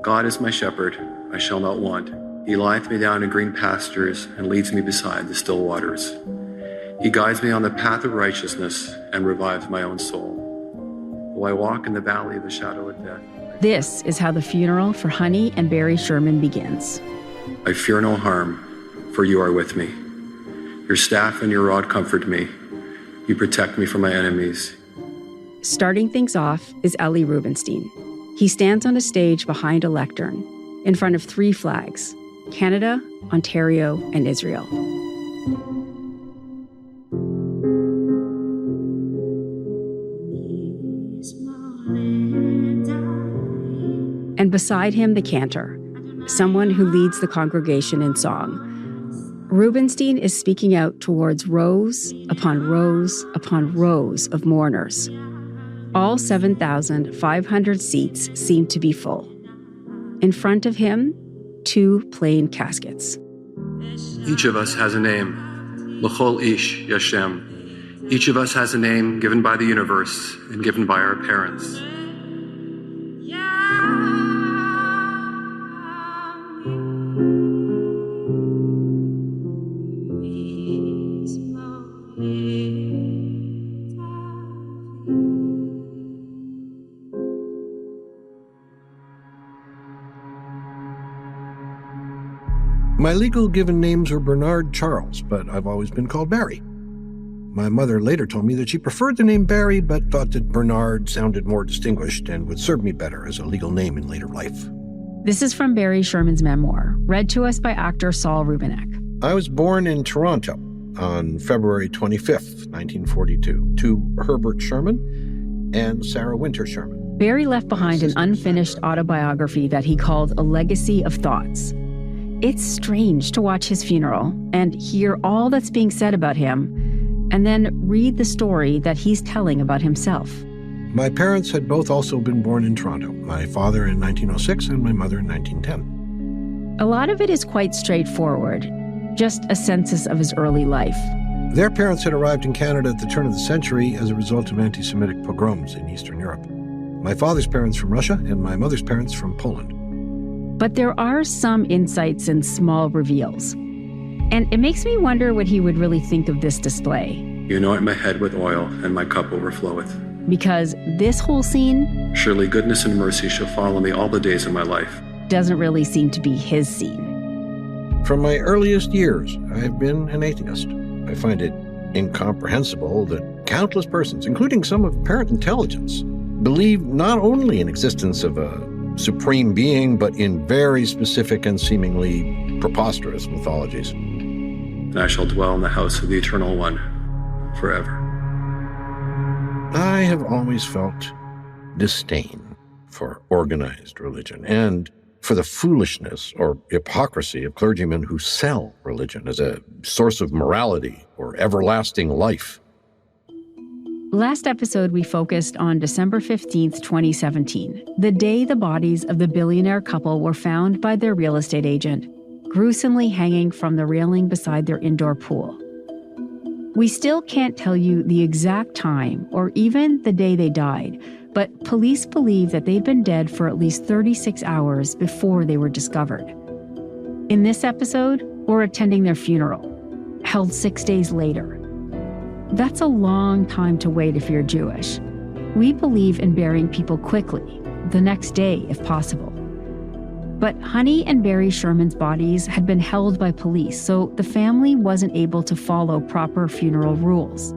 God is my shepherd, I shall not want. He lieth me down in green pastures and leads me beside the still waters. He guides me on the path of righteousness and revives my own soul. Though I walk in the valley of the shadow of death. This is how the funeral for Honey and Barry Sherman begins. I fear no harm, for you are with me. Your staff and your rod comfort me. You protect me from my enemies. Starting things off is Elie Rubenstein. He stands on a stage behind a lectern, in front of 3 flags: Canada, Ontario, and Israel. And beside him, the cantor, someone who leads the congregation in song. Rubenstein is speaking out towards rows upon rows upon rows of mourners. All 7,500 seats seem to be full. In front of him, 2 plain caskets. Each of us has a name. L'chol ish yashem. Each of us has a name given by the universe and given by our parents. My legal given names are Bernard Charles, but I've always been called Barry. My mother later told me that she preferred the name Barry, but thought that Bernard sounded more distinguished and would serve me better as a legal name in later life. This is from Barry Sherman's memoir, read to us by actor Saul Rubinek. I was born in Toronto on February 25th, 1942, to Herbert Sherman and Sarah Winter Sherman. Barry left behind an unfinished autobiography that he called A Legacy of Thoughts. It's strange to watch his funeral and hear all that's being said about him, and then read the story that he's telling about himself. My parents had both also been born in Toronto, my father in 1906 and my mother in 1910. A lot of it is quite straightforward, just a census of his early life. Their parents had arrived in Canada at the turn of the century as a result of anti-Semitic pogroms in Eastern Europe. My father's parents from Russia and my mother's parents from Poland. But there are some insights and small reveals. And it makes me wonder what he would really think of this display. You anoint my head with oil, and my cup overfloweth. Because this whole scene... Surely goodness and mercy shall follow me all the days of my life. ...doesn't really seem to be his scene. From my earliest years, I have been an atheist. I find it incomprehensible that countless persons, including some of apparent intelligence, believe not only in existence of a supreme being, but in very specific and seemingly preposterous mythologies. And I shall dwell in the house of the Eternal One forever. I have always felt disdain for organized religion and for the foolishness or hypocrisy of clergymen who sell religion as a source of morality or everlasting life. Last episode, we focused on December 15th, 2017, the day the bodies of the billionaire couple were found by their real estate agent, gruesomely hanging from the railing beside their indoor pool. We still can't tell you the exact time or even the day they died, but police believe that they'd been dead for at least 36 hours before they were discovered. In this episode, we're attending their funeral, held 6 days later. That's a long time to wait if you're Jewish. We believe in burying people quickly, the next day if possible. But Honey and Barry Sherman's bodies had been held by police, so the family wasn't able to follow proper funeral rules.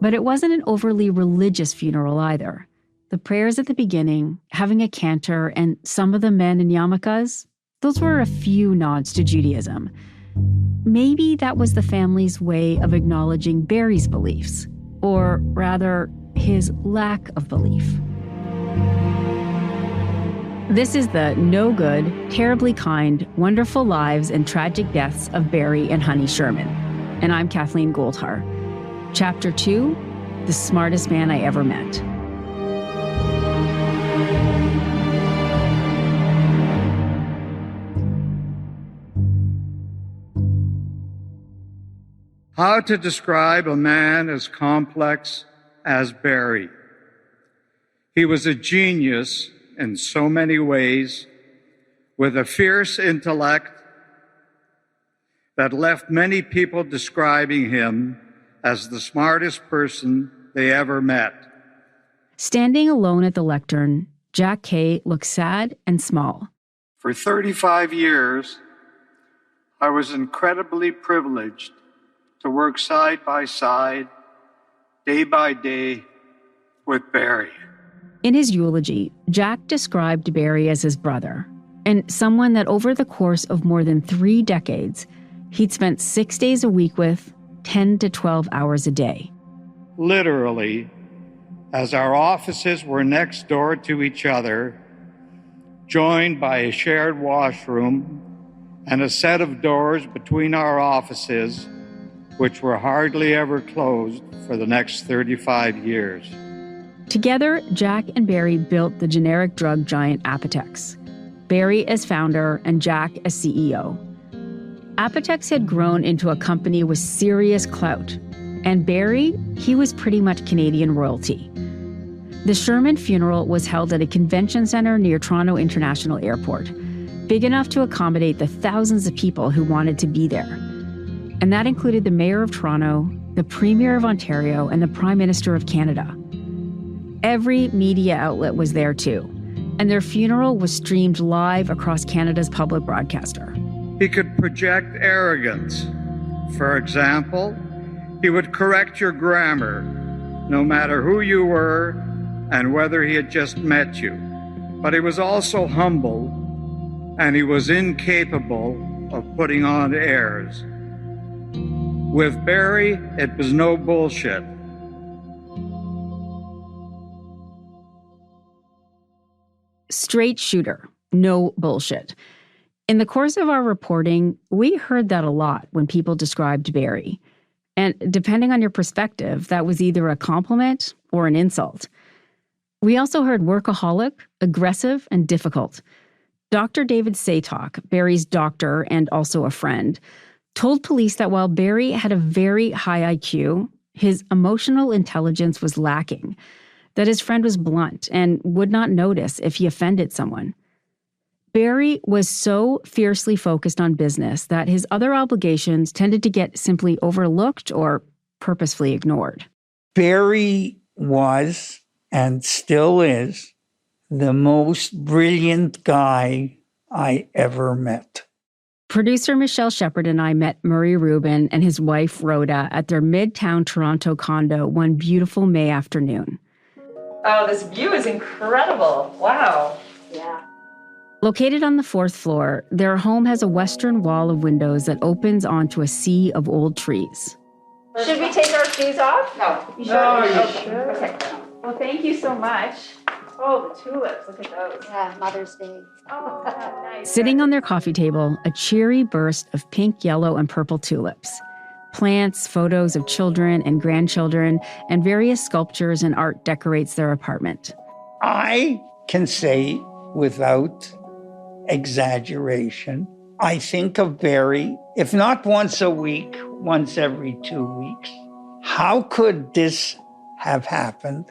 But it wasn't an overly religious funeral either. The prayers at the beginning, having a cantor, and some of the men in yarmulkes, those were a few nods to Judaism. Maybe that was the family's way of acknowledging Barry's beliefs, or rather, his lack of belief. This is the no good, terribly kind, wonderful lives and tragic deaths of Barry and Honey Sherman. And I'm Kathleen Goldhar. Chapter 2, The Smartest Man I Ever Met. How to describe a man as complex as Barry. He was a genius in so many ways, with a fierce intellect that left many people describing him as the smartest person they ever met. Standing alone at the lectern, Jack Kay looked sad and small. For 35 years, I was incredibly privileged to work side by side, day by day, with Barry. In his eulogy, Jack described Barry as his brother, and someone that over the course of more than 3 decades, he'd spent 6 days a week with, 10 to 12 hours a day. Literally, as our offices were next door to each other, joined by a shared washroom and a set of doors between our offices, which were hardly ever closed for the next 35 years. Together, Jack and Barry built the generic drug giant Apotex. Barry as founder and Jack as CEO. Apotex had grown into a company with serious clout, and Barry, he was pretty much Canadian royalty. The Sherman funeral was held at a convention center near Toronto International Airport, big enough to accommodate the thousands of people who wanted to be there. And that included the Mayor of Toronto, the Premier of Ontario, and the Prime Minister of Canada. Every media outlet was there too, and their funeral was streamed live across Canada's public broadcaster. He could project arrogance. For example, he would correct your grammar, no matter who you were and whether he had just met you. But he was also humble, and he was incapable of putting on airs. With Barry, it was no bullshit. Straight shooter, no bullshit. In the course of our reporting, we heard that a lot when people described Barry. And depending on your perspective, that was either a compliment or an insult. We also heard workaholic, aggressive, and difficult. Dr. David Satok, Barry's doctor and also a friend, told police that while Barry had a very high IQ, his emotional intelligence was lacking, that his friend was blunt and would not notice if he offended someone. Barry was so fiercely focused on business that his other obligations tended to get simply overlooked or purposefully ignored. Barry was, and still is, the most brilliant guy I ever met. Producer Michelle Shepard and I met Murray Rubin and his wife Rhoda at their Midtown Toronto condo one beautiful May afternoon. Oh, this view is incredible. Wow. Yeah. Located on the 4th floor, their home has a western wall of windows that opens onto a sea of old trees. Should we take our shoes off? No. You sure? No, you Okay. sure? Okay. Well, thank you so much. Oh, the tulips. Look at those. Yeah, Mother's Day. Oh, nice. Sitting on their coffee table, a cheery burst of pink, yellow, and purple tulips. Plants, photos of children and grandchildren, and various sculptures and art decorates their apartment. I can say without exaggeration, I think of Barry, if not once a week, once every 2 weeks. How could this have happened?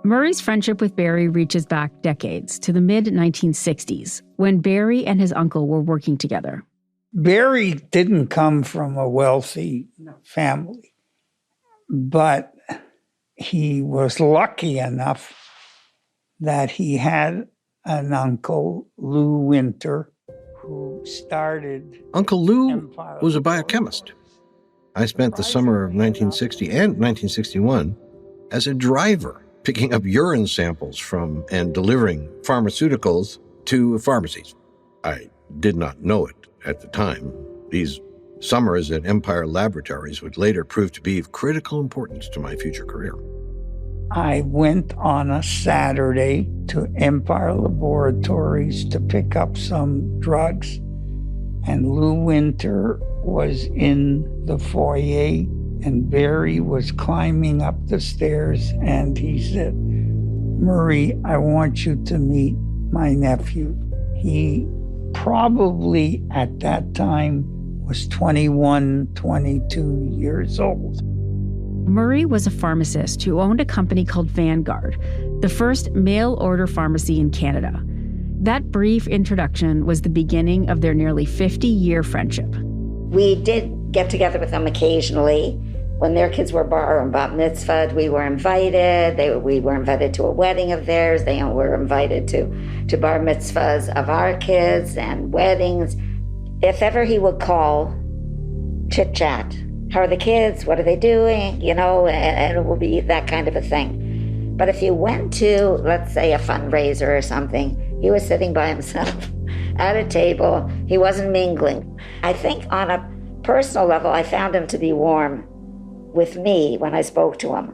Murray's friendship with Barry reaches back decades to the mid-1960s, when Barry and his uncle were working together. Barry didn't come from a wealthy family, but he was lucky enough that he had an uncle, Lou Winter, who started... Uncle Lou Empire was a biochemist. I spent the summer of 1960 and 1961 as a driver, picking up urine samples from and delivering pharmaceuticals to pharmacies. I did not know it at the time. These summers at Empire Laboratories would later prove to be of critical importance to my future career. I went on a Saturday to Empire Laboratories to pick up some drugs, and Lou Winter was in the foyer, and Barry was climbing up the stairs, and he said, "Murray, I want you to meet my nephew." He probably at that time was 21, 22 years old. Murray was a pharmacist who owned a company called Vanguard, the first mail-order pharmacy in Canada. That brief introduction was the beginning of their nearly 50-year friendship. We did get together with them occasionally. When their kids were bar and bat mitzvahed, we were invited. We were invited to a wedding of theirs. They were invited to bar mitzvahs of our kids and weddings. If ever he would call, chit-chat. How are the kids? What are they doing? And it will be that kind of a thing. But if you went to, let's say, a fundraiser or something, he was sitting by himself at a table. He wasn't mingling. I think on a personal level, I found him to be warm with me when I spoke to him.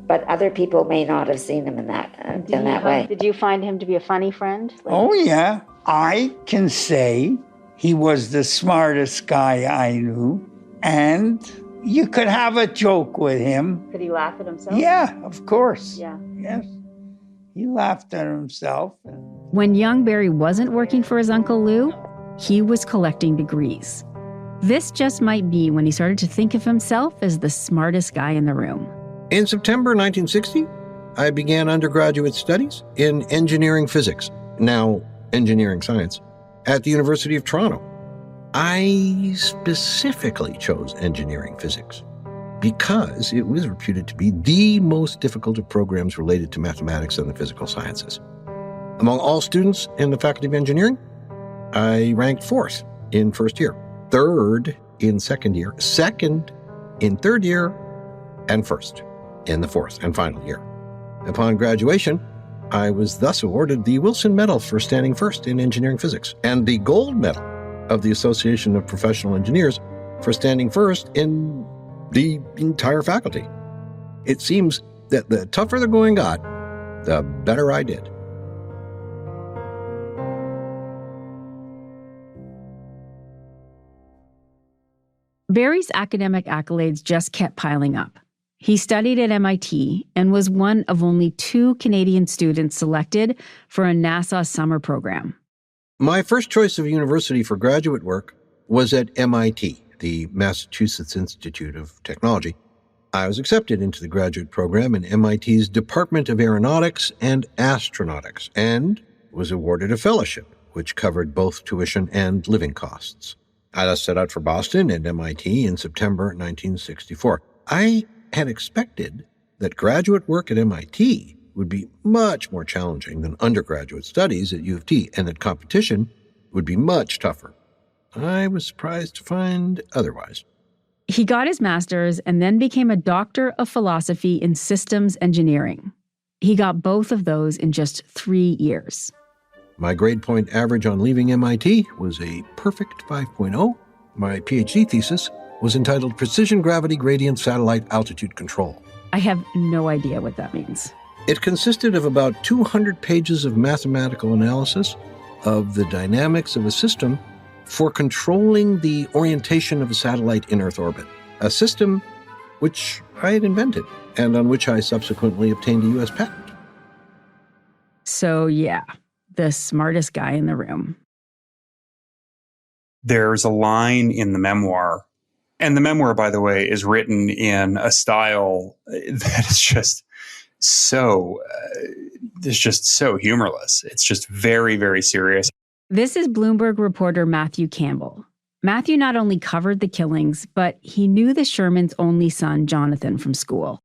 But other people may not have seen him in that way. Did you find him to be a funny friend? Oh, yeah. I can say he was the smartest guy I knew. And you could have a joke with him. Could he laugh at himself? Yeah, of course. Yeah. Yes. He laughed at himself. When young Barry wasn't working for his Uncle Lou, he was collecting degrees. This just might be when he started to think of himself as the smartest guy in the room. In September 1960, I began undergraduate studies in engineering physics, now engineering science, at the University of Toronto. I specifically chose engineering physics because it was reputed to be the most difficult of programs related to mathematics and the physical sciences. Among all students in the Faculty of Engineering, I ranked 4th in first year, 3rd in second year, 2nd in third year, and 1st in the 4th and final year. Upon graduation, I was thus awarded the Wilson Medal for standing first in engineering physics and the Gold Medal of the Association of Professional Engineers for standing first in the entire faculty. It seems that the tougher the going got, the better I did. Barry's academic accolades just kept piling up. He studied at MIT and was one of only 2 Canadian students selected for a NASA summer program. My first choice of university for graduate work was at MIT, the Massachusetts Institute of Technology. I was accepted into the graduate program in MIT's Department of Aeronautics and Astronautics and was awarded a fellowship, which covered both tuition and living costs. I thus set out for Boston and MIT in September 1964. I had expected that graduate work at MIT would be much more challenging than undergraduate studies at U of T, and that competition would be much tougher. I was surprised to find otherwise. He got his master's and then became a doctor of philosophy in systems engineering. He got both of those in just 3 years. My grade point average on leaving MIT was a perfect 5.0. My PhD thesis was entitled Precision Gravity Gradient Satellite Altitude Control. I have no idea what that means. It consisted of about 200 pages of mathematical analysis of the dynamics of a system for controlling the orientation of a satellite in Earth orbit, a system which I had invented and on which I subsequently obtained a U.S. patent. So yeah, the smartest guy in the room. There's a line in the memoir, and the memoir, by the way, is written in a style that is just so humorless. It's just very, very serious. This is Bloomberg reporter Matthew Campbell. Matthew not only covered the killings, but he knew the Shermans' only son, Jonathan, from school.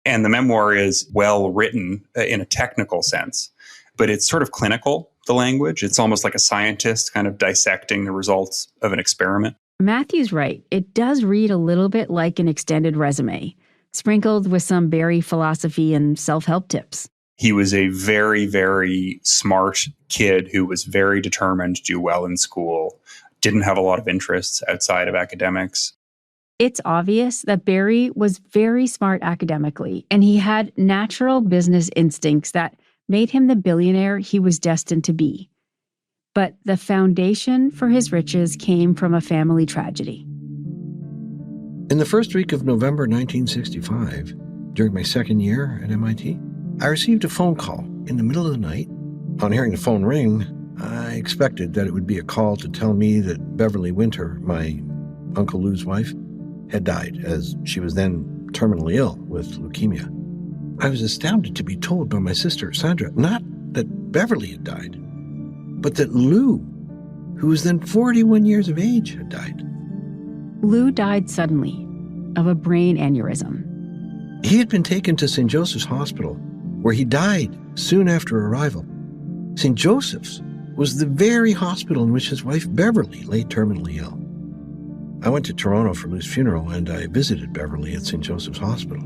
And the memoir is well written in a technical sense, but it's sort of clinical, the language. It's almost like a scientist kind of dissecting the results of an experiment. Matthew's right. It does read a little bit like an extended resume, sprinkled with some Barry philosophy and self-help tips. He was a very, very smart kid who was very determined to do well in school, didn't have a lot of interests outside of academics. It's obvious that Barry was very smart academically, and he had natural business instincts that made him the billionaire he was destined to be. But the foundation for his riches came from a family tragedy. In the first week of November 1965, during my second year at MIT, I received a phone call in the middle of the night. On hearing the phone ring, I expected that it would be a call to tell me that Beverly Winter, my Uncle Lou's wife, had died, as she was then terminally ill with leukemia. I was astounded to be told by my sister, Sandra, not that Beverly had died, but that Lou, who was then 41 years of age, had died. Lou died suddenly of a brain aneurysm. He had been taken to St. Joseph's Hospital, where he died soon after arrival. St. Joseph's was the very hospital in which his wife Beverly lay terminally ill. I went to Toronto for Lou's funeral, and I visited Beverly at St. Joseph's Hospital.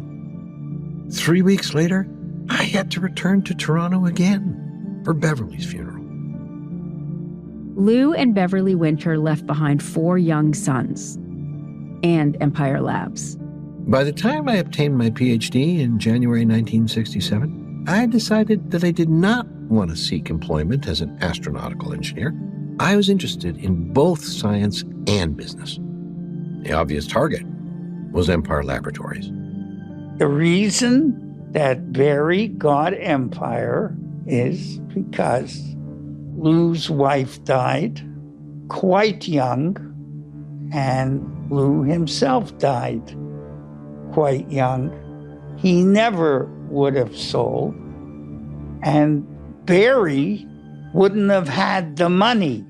3 weeks later, I had to return to Toronto again for Beverly's funeral. Lou and Beverly Winter left behind 4 young sons and Empire Labs. By the time I obtained my PhD in January 1967, I decided that I did not want to seek employment as an astronautical engineer. I was interested in both science and business. The obvious target was Empire Laboratories. The reason that Barry got Empire is because Lou's wife died quite young, and Lou himself died quite young. He never would have sold, and Barry wouldn't have had the money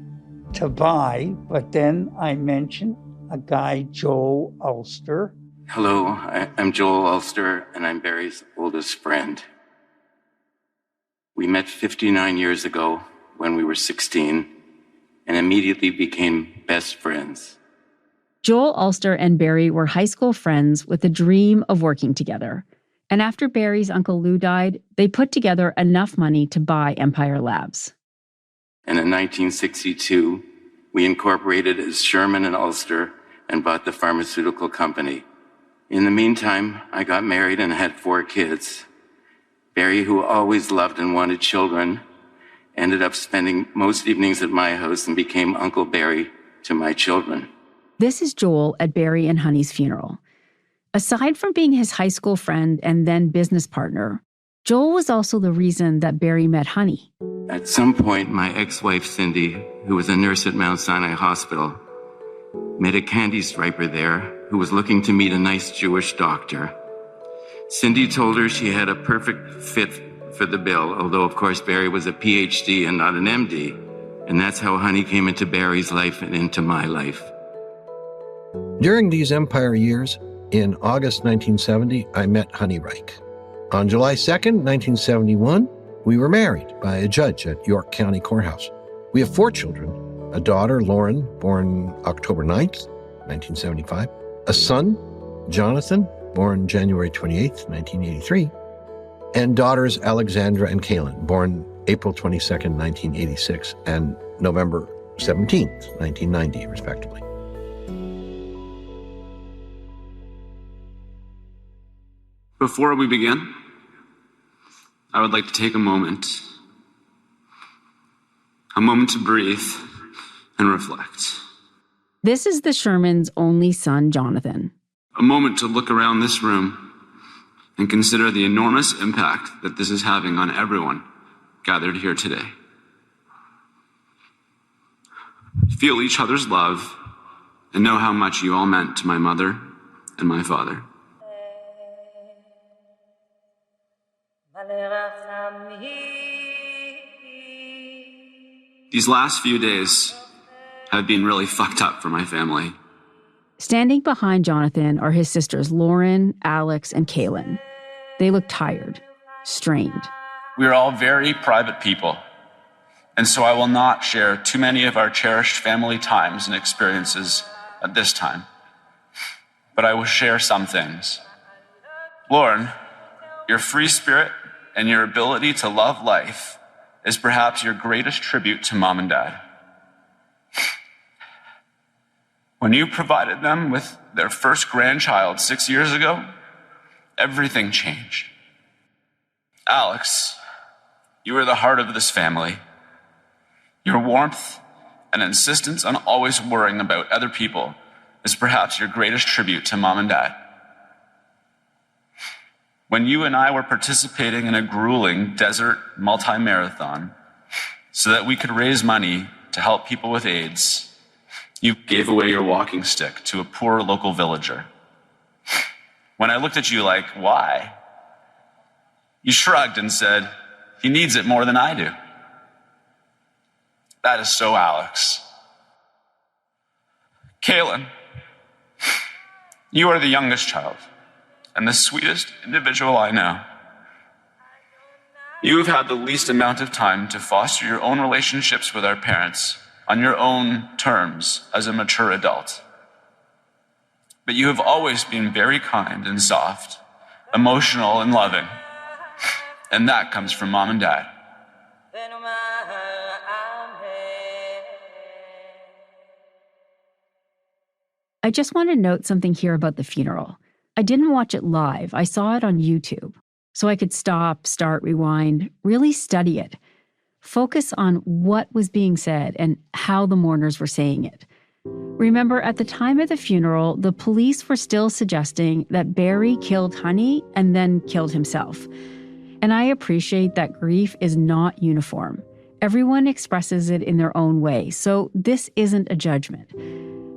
to buy. But then I mentioned a guy, Joel Ulster. Hello, I'm Joel Ulster, and I'm Barry's oldest friend. We met 59 years ago when we were 16 and immediately became best friends. Joel Ulster and Barry were high school friends with a dream of working together. And after Barry's Uncle Lou died, they put together enough money to buy Empire Labs. And in 1962, we incorporated as Sherman and Ulster and bought the pharmaceutical company. In the meantime, I got married and had 4 kids. Barry, who always loved and wanted children, ended up spending most evenings at my house and became Uncle Barry to my children. This is Joel at Barry and Honey's funeral. Aside from being his high school friend and then business partner, Joel was also the reason that Barry met Honey. At some point, my ex-wife, Cindy, who was a nurse at Mount Sinai Hospital, met a candy striper there who was looking to meet a nice Jewish doctor. Cindy told her she had a perfect fit for the bill, although, of course, Barry was a PhD and not an MD. And that's how Honey came into Barry's life and into my life. During these Empire years, in August 1970, I met Honey Reich. On July 2nd, 1971, we were married by a judge at York County Courthouse. We have 4 children, a daughter, Lauren, born October 9th, 1975, a son, Jonathan, born January 28th, 1983, and daughters Alexandra and Kaylin, born April 22nd, 1986, and November 17th, 1990, respectively. Before we begin, I would like to take a moment to breathe and reflect. This is the Shermans' only son, Jonathan. A moment to look around this room and consider the enormous impact that this is having on everyone gathered here today. Feel each other's love and know how much you all meant to my mother and my father. These last few days have been really fucked up for my family. Standing behind Jonathan are his sisters Lauren, Alex, and Kaylin. They look tired, strained. We are all very private people, and so I will not share too many of our cherished family times and experiences at this time. But I will share some things. Lauren, your free spirit and your ability to love life is perhaps your greatest tribute to Mom and Dad. When you provided them with their first grandchild 6 years ago, everything changed. Alex, you are the heart of this family. Your warmth and insistence on always worrying about other people is perhaps your greatest tribute to Mom and Dad. When you and I were participating in a grueling desert multi-marathon so that we could raise money to help people with AIDS, you gave away your walking stick to a poor local villager. When I looked at you like, why? You shrugged and said, he needs it more than I do. That is so Alex. Kaylin, you are the youngest child and the sweetest individual I know. You have had the least amount of time to foster your own relationships with our parents on your own terms as a mature adult. But you have always been very kind and soft, emotional and loving. And that comes from Mom and Dad. I just want to note something here about the funeral. I didn't watch it live. I saw it on YouTube. So I could stop, start, rewind, really study it. Focus on what was being said and how the mourners were saying it. Remember, at the time of the funeral, the police were still suggesting that Barry killed Honey and then killed himself. And I appreciate that grief is not uniform. Everyone expresses it in their own way, so this isn't a judgment.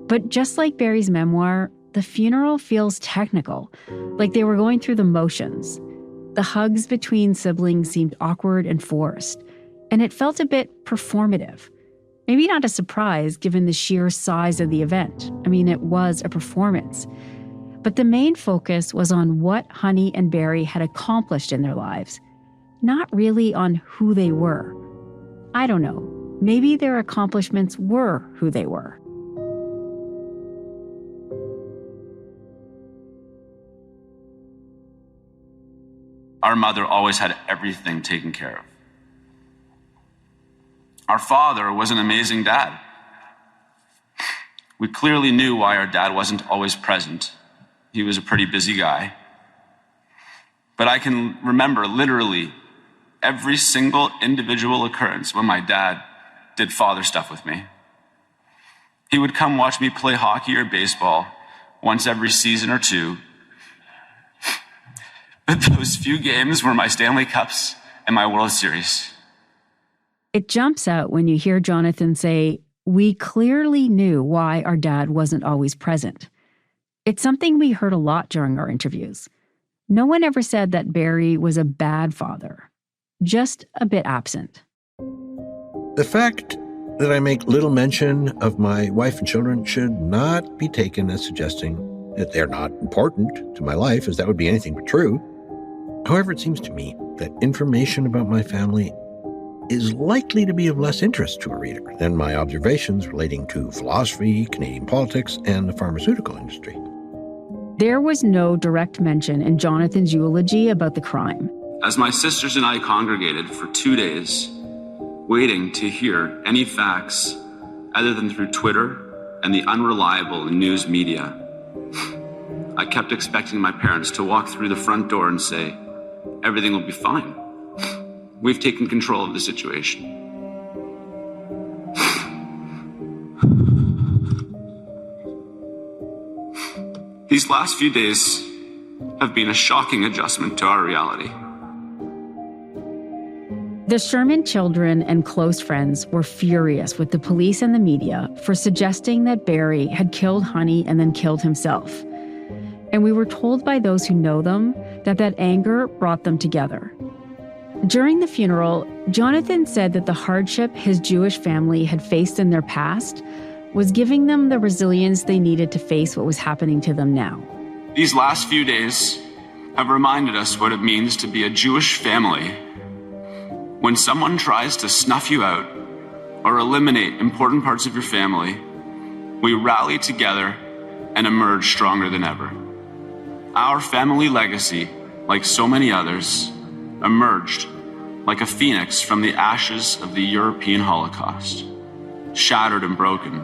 But just like Barry's memoir, the funeral feels technical, like they were going through the motions. The hugs between siblings seemed awkward and forced, and it felt a bit performative. Maybe not a surprise given the sheer size of the event. I mean, it was a performance. But the main focus was on what Honey and Barry had accomplished in their lives, not really on who they were. I don't know. Maybe their accomplishments were who they were. Our mother always had everything taken care of. Our father was an amazing dad. We clearly knew why our dad wasn't always present. He was a pretty busy guy. But I can remember literally every single individual occurrence when my dad did father stuff with me. He would come watch me play hockey or baseball once every season or two. But those few games were my Stanley Cups and my World Series. It jumps out when you hear Jonathan say, "We clearly knew why our dad wasn't always present." It's something we heard a lot during our interviews. No one ever said that Barry was a bad father, just a bit absent. The fact that I make little mention of my wife and children should not be taken as suggesting that they're not important to my life, as that would be anything but true. However, it seems to me that information about my family is likely to be of less interest to a reader than my observations relating to philosophy, Canadian politics, and the pharmaceutical industry. There was no direct mention in Jonathan's eulogy about the crime. As my sisters and I congregated for 2 days, waiting to hear any facts other than through Twitter and the unreliable news media, I kept expecting my parents to walk through the front door and say, "Everything will be fine. We've taken control of the situation." These last few days have been a shocking adjustment to our reality. The Sherman children and close friends were furious with the police and the media for suggesting that Barry had killed Honey and then killed himself. And we were told by those who know them that anger brought them together. During the funeral, Jonathan said that the hardship his Jewish family had faced in their past was giving them the resilience they needed to face what was happening to them now. These last few days have reminded us what it means to be a Jewish family. When someone tries to snuff you out or eliminate important parts of your family, we rally together and emerge stronger than ever. Our family legacy, like so many others, emerged like a phoenix from the ashes of the European Holocaust, shattered and broken,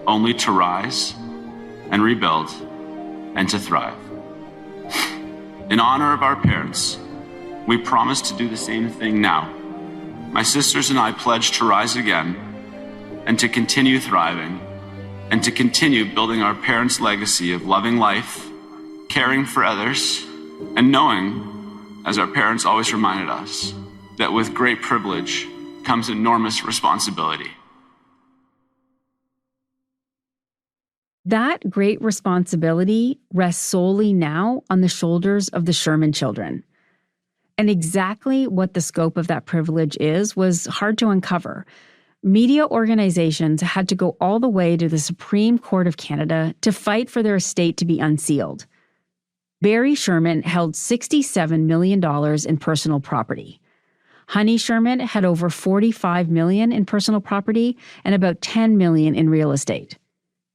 only to rise and rebuild and to thrive. In honor of our parents, we promise to do the same thing now. My sisters and I pledge to rise again and to continue thriving and to continue building our parents' legacy of loving life, caring for others, and knowing, as our parents always reminded us, that with great privilege comes enormous responsibility. That great responsibility rests solely now on the shoulders of the Sherman children. And exactly what the scope of that privilege is was hard to uncover. Media organizations had to go all the way to the Supreme Court of Canada to fight for their estate to be unsealed. Barry Sherman held $67 million in personal property. Honey Sherman had over $45 million in personal property and about $10 million in real estate.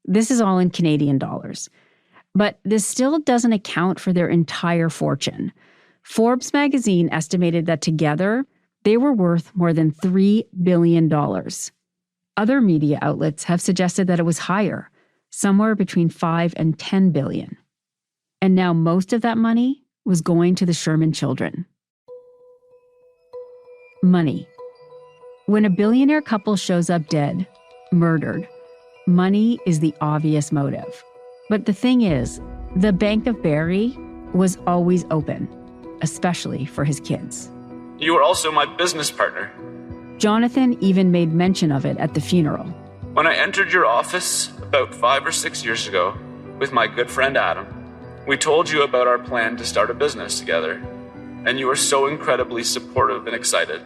This is all in Canadian dollars. But this still doesn't account for their entire fortune. Forbes magazine estimated that together, they were worth more than $3 billion. Other media outlets have suggested that it was higher, somewhere between $5 and $10 billion. And now most of that money was going to the Sherman children. Money. When a billionaire couple shows up dead, murdered, money is the obvious motive. But the thing is, the Bank of Barrie was always open, especially for his kids. You are also my business partner. Jonathan even made mention of it at the funeral. When I entered your office about 5 or 6 years ago with my good friend Adam, we told you about our plan to start a business together, and you were so incredibly supportive and excited.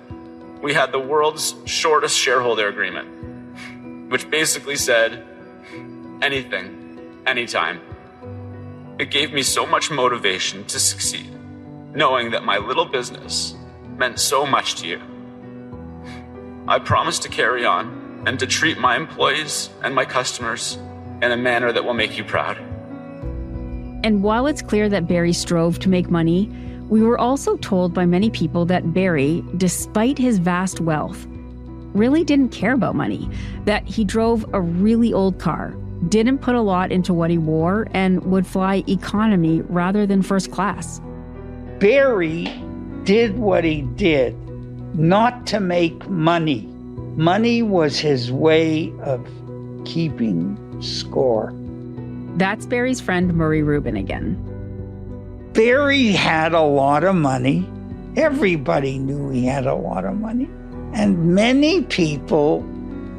We had the world's shortest shareholder agreement, which basically said, anything, anytime. It gave me so much motivation to succeed, knowing that my little business meant so much to you. I promised to carry on and to treat my employees and my customers in a manner that will make you proud. And while it's clear that Barry strove to make money, we were also told by many people that Barry, despite his vast wealth, really didn't care about money, that he drove a really old car, didn't put a lot into what he wore, and would fly economy rather than first class. Barry did what he did, not to make money. Money was his way of keeping score. That's Barry's friend Murray Rubin again. Barry had a lot of money. Everybody knew he had a lot of money. And many people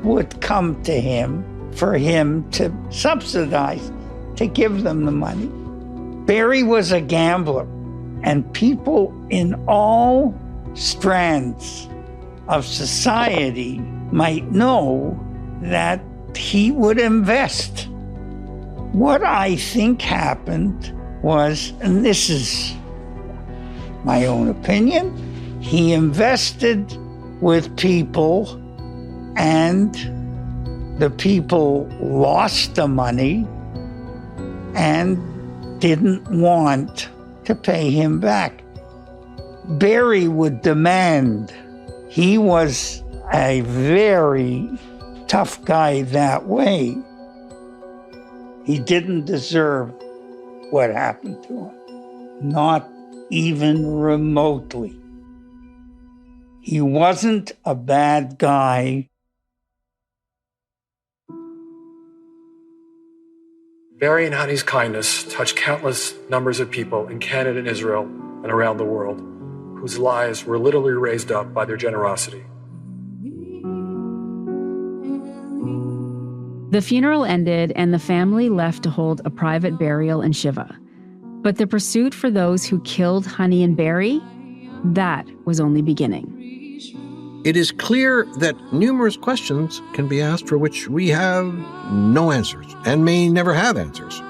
would come to him for him to subsidize, to give them the money. Barry was a gambler, and people in all strands of society might know that he would invest. What I think happened was, and this is my own opinion, he invested with people and the people lost the money and didn't want to pay him back. Barry would demand. He was a very tough guy that way. He didn't deserve what happened to him, not even remotely. He wasn't a bad guy. Barry and Honey's kindness touched countless numbers of people in Canada and Israel and around the world, whose lives were literally raised up by their generosity. The funeral ended and the family left to hold a private burial in Shiva. But the pursuit for those who killed Honey and Barry, that was only beginning. It is clear that numerous questions can be asked for which we have no answers and may never have answers.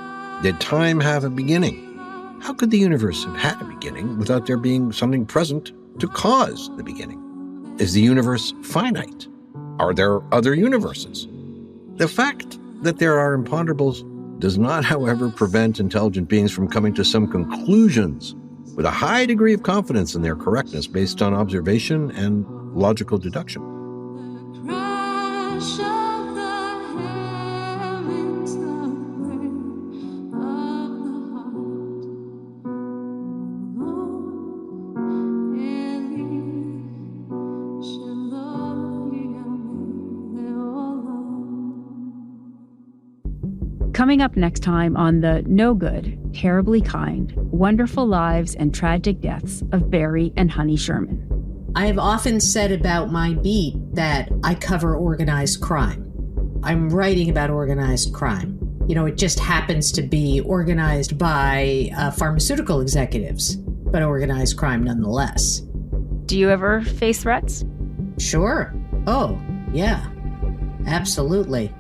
Did time have a beginning? How could the universe have had a beginning without there being something present to cause the beginning? Is the universe finite? Are there other universes? The fact that there are imponderables does not, however, prevent intelligent beings from coming to some conclusions with a high degree of confidence in their correctness based on observation and logical deduction. Coming up next time on the no good, terribly kind, wonderful lives and tragic deaths of Barry and Honey Sherman. I have often said about my beat that I cover organized crime. I'm writing about organized crime. it just happens to be organized by pharmaceutical executives, but organized crime nonetheless. Do you ever face threats? Sure. Oh, yeah. Absolutely.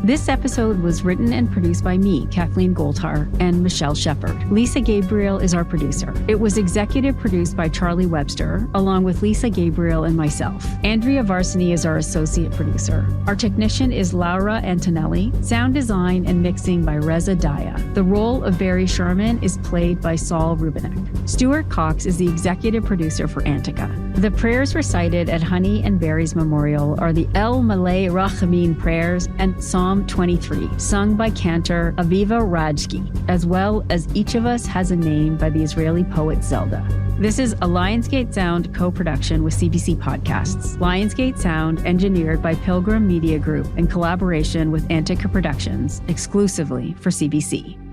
This episode was written and produced by me, Kathleen Goldhar, and Michelle Shepard. Lisa Gabriel is our producer. It was executive produced by Charlie Webster, along with Lisa Gabriel and myself. Andrea Varsany is our associate producer. Our technician is Laura Antonelli. Sound design and mixing by Reza Daya. The role of Barry Sherman is played by Saul Rubinek. Stuart Cox is the executive producer for Antica. The prayers recited at Honey and Barry's memorial are the El Malay Rachamin prayers and Psalm 23, sung by cantor Aviva Rajki, as well as Each of Us Has a Name by the Israeli poet Zelda. This is a Lionsgate Sound co-production with CBC Podcasts. Lionsgate Sound engineered by Pilgrim Media Group in collaboration with Antica Productions, exclusively for CBC.